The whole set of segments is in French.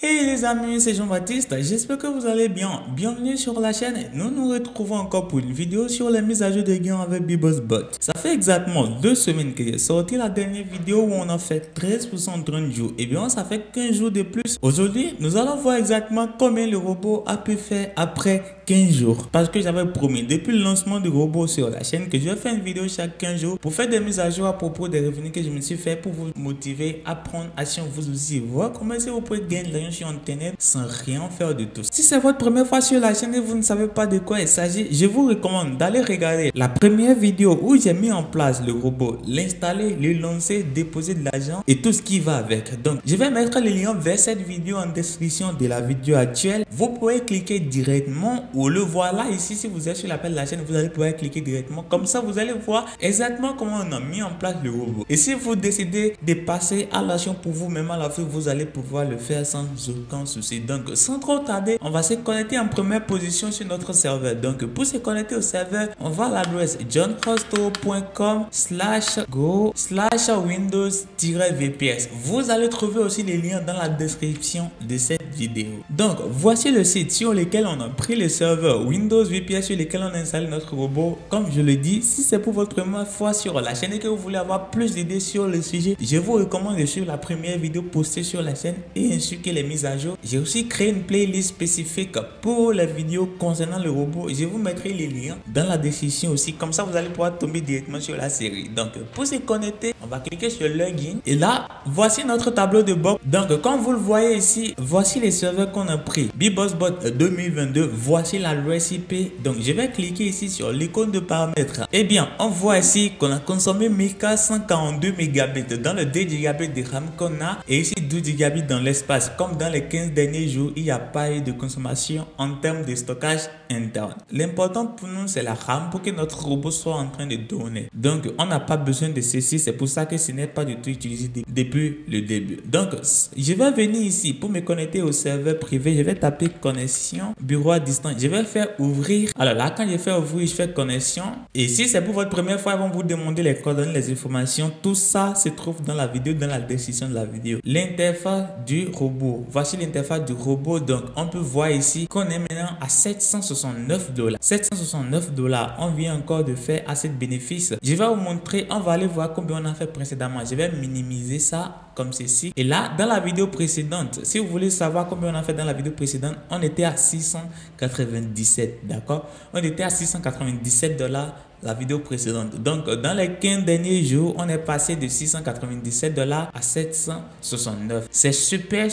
Hey les amis, c'est Jean-Baptiste, j'espère que vous allez bien. Bienvenue sur la chaîne. Nous nous retrouvons encore pour une vidéo sur les mises à jour de gains avec BeBossBot. Ça fait exactement 2 semaines que j'ai sorti la dernière vidéo où on a fait 13% en 30 jours. Et bien ça fait 15 jours de plus. Aujourd'hui, nous allons voir exactement combien le robot a pu faire après 15 jours. Parce que j'avais promis depuis le lancement du robot sur la chaîne que je vais faire une vidéo chaque 15 jours pour faire des mises à jour à propos des revenus que je me suis fait pour vous motiver à prendre action vous aussi. Voir comment est-ce que vous pouvez gagner de l'argent sur Internet sans rien faire de tout. Si c'est votre première fois sur la chaîne et vous ne savez pas de quoi il s'agit, je vous recommande d'aller regarder la première vidéo où j'ai mis en place le robot, l'installer, le lancer, déposer de l'argent et tout ce qui va avec. Donc, je vais mettre le lien vers cette vidéo en description de la vidéo actuelle. Vous pouvez cliquer directement ou le voir là ici. Si vous êtes sur l'appel de la chaîne, vous allez pouvoir cliquer directement. Comme ça, vous allez voir exactement comment on a mis en place le robot. Et si vous décidez de passer à l'action pour vous-même à la fin, vous allez pouvoir le faire sans aucun souci. Donc, sans trop tarder, on va se connecter en première position sur notre serveur. Donc, pour se connecter au serveur, on va à l'adresse johnhosto.com/go/windows-vps. Vous allez trouver aussi les liens dans la description de cette vidéo. Donc, voici le site sur lequel on a pris le serveur Windows VPS sur lequel on a installé notre robot. Comme je le dis, si c'est pour votre première fois sur la chaîne et que vous voulez avoir plus d'idées sur le sujet, je vous recommande de suivre la première vidéo postée sur la chaîne et ainsi que les mises à jour. J'ai aussi créé une playlist spécifique pour les vidéos concernant le robot. Je vous mettrai les liens dans la description aussi. Comme ça, vous allez pouvoir tomber directement sur la série. Donc, pour se connecter, on va cliquer sur Login. Et là, voici notre tableau de bord. Donc, comme vous le voyez ici, voici les serveurs qu'on a pris. BeBossBot 2022, voici l'adresse IP. Donc, je vais cliquer ici sur l'icône de paramètres. Eh bien, on voit ici qu'on a consommé 1442 mégabits dans le 2 gigabits de RAM qu'on a et ici 12 gigabits dans l'espace. Comme dans les 15 derniers jours, il n'y a pas eu de consommation en termes de stockage interne. L'important pour nous, c'est la RAM pour que notre robot soit en train de tourner. Donc, on n'a pas besoin de ceci. C'est pour ça que ce n'est pas du tout utilisé depuis le début. Donc, je vais venir ici pour me connecter au serveur privé. Je vais taper connexion bureau à distance. Je vais faire ouvrir. Alors là, quand je fais ouvrir, je fais connexion. Et si c'est pour votre première fois, ils vont vous demander les coordonnées, les informations. Tout ça se trouve dans la vidéo, dans la description de la vidéo. L'interface du robot. Voici l'interface du robot. Donc, on peut voir ici qu'on est maintenant à 769 $. 769 $. On vient encore de faire assez de bénéfices. Je vais vous montrer. On va aller voir combien on a fait précédemment. Je vais minimiser ça comme ceci. Et là, dans la vidéo précédente, si vous voulez savoir combien on a fait dans la vidéo précédente, on était à 697. D'accord? On était à 697 $ la vidéo précédente. Donc, dans les 15 derniers jours, on est passé de 697 $ à 769. C'est super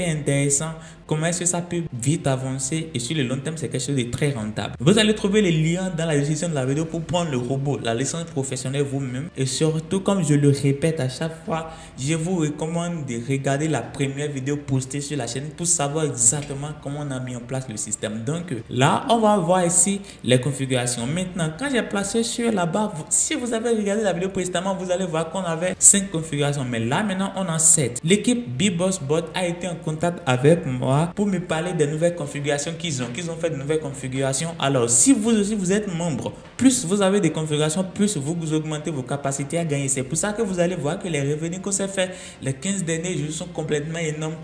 intéressant. Comment est-ce que ça peut vite avancer et sur le long terme, c'est quelque chose de très rentable. Vous allez trouver les liens dans la description de la vidéo pour prendre le robot, la licence professionnelle vous-même. Et surtout, comme je le répète à chaque fois, je vous recommande de regarder la première vidéo postée sur la chaîne pour savoir exactement comment on a mis en place le système. Donc là, on va voir ici les configurations. Maintenant, quand j'ai placé sur la barre, si vous avez regardé la vidéo précédemment, vous allez voir qu'on avait 5 configurations. Mais là, maintenant, on a 7. L'équipe BeBossBot a été en contact avec moi pour me parler des nouvelles configurations qu'ils ont fait de nouvelles configurations. Alors, si vous aussi vous êtes membre, plus vous avez des configurations, plus vous augmentez vos capacités à gagner. C'est pour ça que vous allez voir que les revenus qu'on s'est fait les 15 derniers jours sont complètement énormes,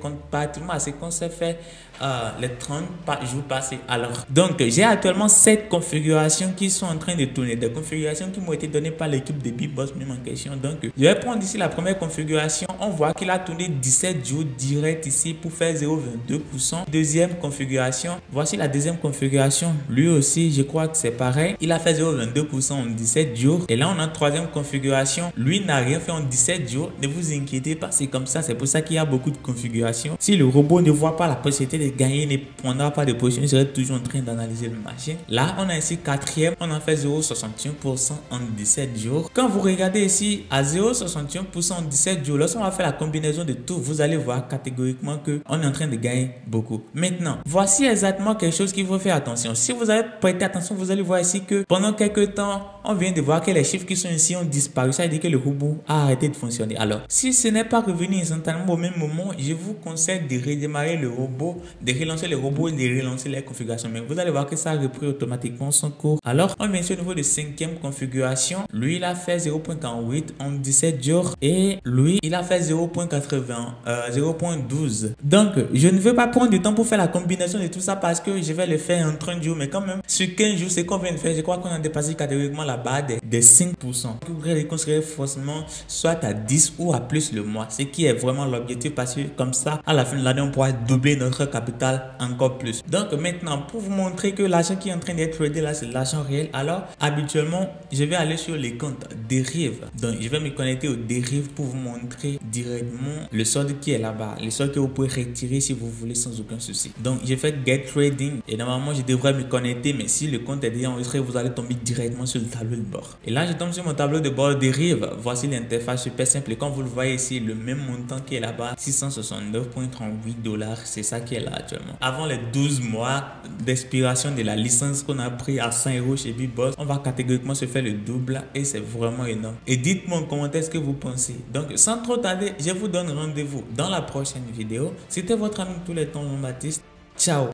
comparativement à ce qu'on s'est fait les 30 jours passés. Alors, donc, j'ai actuellement 7 configurations qui sont en train de tourner, des configurations qui m'ont été données par l'équipe de BeBoss même en question. Donc, je vais prendre ici la première configuration. On voit qu'il a tourné 17 jours direct ici pour faire 0,22%. Deuxième configuration, voici la deuxième configuration. Lui aussi, je crois que c'est pareil. Il a fait 0,22% en 17 jours. Et là, on a une troisième configuration. Lui n'a rien fait en 17 jours. Ne vous inquiétez pas, c'est comme ça. C'est pour ça qu'il y a beaucoup de configurations. Si le robot ne voit pas la possibilité de gagner, ne prendra pas de position, il serait toujours en train d'analyser le marché. Là, on a ici quatrième. On a fait 0,61% en 17 jours. Quand vous regardez ici à 0,61% en 17 jours, lorsqu'on va faire la combinaison de tout, vous allez voir catégoriquement que on est en train train de gagner beaucoup. Maintenant, voici exactement quelque chose qu'il faut faire attention. Si vous avez prêté attention, vous allez voir ici que pendant quelques temps, on vient de voir que les chiffres qui sont ici ont disparu. Ça veut dire que le robot a arrêté de fonctionner. Alors, si ce n'est pas revenu instantanément au même moment, je vous conseille de redémarrer le robot, de relancer le robot et de relancer les configurations. Mais vous allez voir que ça a repris automatiquement son cours. Alors, on vient sur le niveau de 5e configuration. Lui, il a fait 0.48 en 17 jours et lui, il a fait 0.12. Donc, je ne veux pas prendre du temps pour faire la combinaison de tout ça parce que je vais le faire en 30 jours. Mais quand même, sur 15 jours, c'est qu'on vient de faire. Je crois qu'on a dépassé catégoriquement la barre des 5%. Vous pourrez considérer forcément soit à 10 ou à plus le mois. Ce qui est vraiment l'objectif parce que comme ça, à la fin de l'année, on pourra doubler notre capital encore plus. Donc, maintenant, pour vous montrer que l'argent qui est en train d'être tradé là, c'est l'argent réel. Alors, habituellement, je vais aller sur les comptes dérives. Donc, je vais me connecter aux dérives pour vous montrer directement le solde qui est là-bas. Le solde que vous pouvez retirer si vous voulez sans aucun souci. Donc, j'ai fait Get Trading et normalement, je devrais me connecter. Mais si le compte est déjà enregistré, vous allez tomber directement sur le tableau de bord. Et là, je tombe sur mon tableau de bord dérive. Voici l'interface super simple. Et comme vous le voyez ici, le même montant qui est là-bas, 669,38 $. C'est ça qui est là actuellement. Avant les 12 mois d'expiration de la licence qu'on a pris à 100 € chez BitBoss, on va catégoriquement se faire le double et c'est vraiment énorme. Et dites-moi en commentaire ce que vous pensez. Donc, sans trop tarder, je vous donne rendez-vous dans la prochaine vidéo. C'était votre ami de tous les temps, Jean-Baptiste. Ciao!